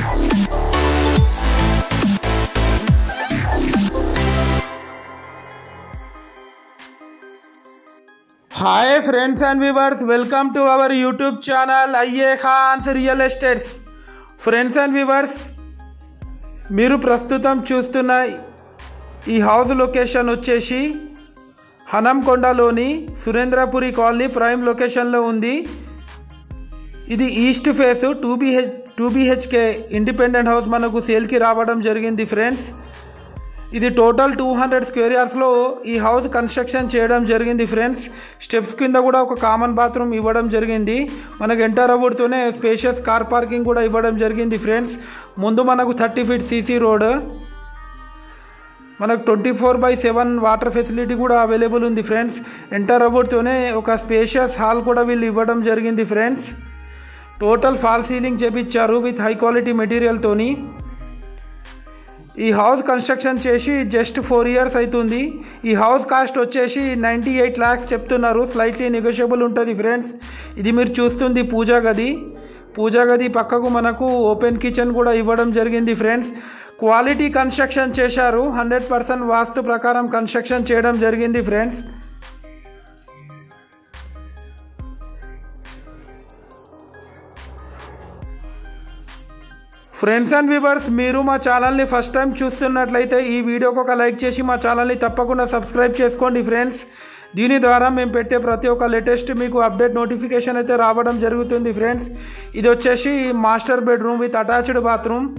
Hi friends and viewers, welcome to our YouTube channel IA Khan's Real Estates. Friends and viewers, మీరు ప్రస్తుతం చూస్తున్న ఈ house location వచ్చేసి హనంకొండలోని Surendrapuri colony prime లొకేషన్లో ఉంది. ఇది east face 2 BHK independent house మనకు సేల్కి రావడం జరిగింది ఫ్రెండ్స్. ఇది టోటల్ 200 స్క్వేర్ యార్డ్స్లో ఈ హౌస్ కన్స్ట్రక్షన్ చేయడం జరిగింది ఫ్రెండ్స్. స్టెప్స్ కింద కూడా ఒక కామన్ బాత్రూమ్ ఇవ్వడం జరిగింది. మనకు ఎంటర్ అవ్వడుతూనే స్పేషియస్ కార్ పార్కింగ్ కూడా ఇవ్వడం జరిగింది ఫ్రెండ్స్. ముందు మనకు 30 feet CC రోడ్, మనకు 24/7 వాటర్ ఫెసిలిటీ కూడా అవైలబుల్ ఉంది ఫ్రెండ్స్. ఎంటర్ అవ్వడుతూనే ఒక స్పేషియస్ హాల్ కూడా వీళ్ళు ఇవ్వడం జరిగింది ఫ్రెండ్స్. టోటల్ ఫాల్ సీలింగ్ చేపించారు విత్ హై క్వాలిటీ మెటీరియల్తోని. ఈ హౌస్ కన్స్ట్రక్షన్ చేసి జస్ట్ 4 years అవుతుంది. ఈ హౌస్ కాస్ట్ వచ్చేసి 98 lakhs చెప్తున్నారు. స్లైట్లీ నెగోషియబుల్ ఉంటుంది ఫ్రెండ్స్. ఇది మీరు చూస్తుంది పూజా గది పక్కకు మనకు ఓపెన్ కిచెన్ కూడా ఇవ్వడం జరిగింది ఫ్రెండ్స్. క్వాలిటీ కన్స్ట్రక్షన్ చేశారు. 100% వాస్తు ప్రకారం కన్స్ట్రక్షన్ చేయడం జరిగింది ఫ్రెండ్స్. ఫ్రెండ్స్ అండ్ వ్యూవర్స్, మీరు మా ఛానల్ని ఫస్ట్ టైం చూస్తున్నట్లయితే ఈ వీడియోకి ఒక లైక్ చేసి మా ఛానల్ని తప్పకుండా సబ్స్క్రైబ్ చేసుకోండి ఫ్రెండ్స్. దీని ద్వారా మేము పెట్టే ప్రతి ఒక్క లేటెస్ట్ మీకు అప్డేట్ నోటిఫికేషన్ అయితే రావడం జరుగుతుంది ఫ్రెండ్స్. ఇది వచ్చేసి master bedroom with attached bathroom.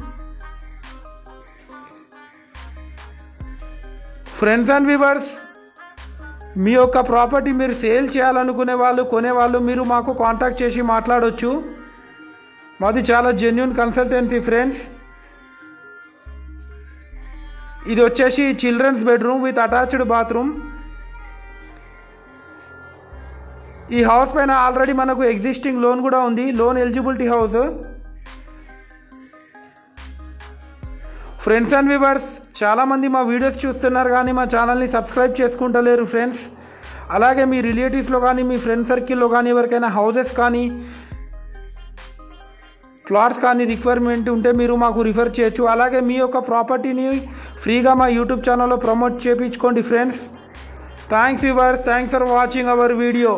Friends and viewers, మీ యొక్క ప్రాపర్టీ మీరు సేల్ చేయాలనుకునే వాళ్ళు, కొనేవాళ్ళు మీరు మాకు కాంటాక్ట్ చేసి మాట్లాడవచ్చు. మాది చాలా జెన్యూన్ కన్సల్టెన్సీ ఫ్రెండ్స్. ఇది వచ్చేసి children's bedroom with attached bathroom. ఈ హౌస్ పైన ఆల్రెడీ మనకు ఎగ్జిస్టింగ్ లోన్ కూడా ఉంది. Loan eligibility house. Friends and viewers, చాలామంది మా వీడియోస్ చూస్తున్నారు కానీ మా ఛానల్ని సబ్స్క్రైబ్ చేసుకుంటలేరు ఫ్రెండ్స్. అలాగే మీ రిలేటివ్స్లో కానీ మీ ఫ్రెండ్ సర్కిల్లో కానీ ఎవరికైనా హౌసెస్ కానీ ప్లాట్స్ కానీ రిక్వైర్మెంట్ ఉంటే మీరు మాకు రిఫర్ చేయొచ్చు. అలాగే మీ యొక్క ప్రాపర్టీని ఫ్రీగా మా యూట్యూబ్ ఛానల్లో ప్రమోట్ చేయించుకోండి friends. Thanks viewers, thanks for watching our video.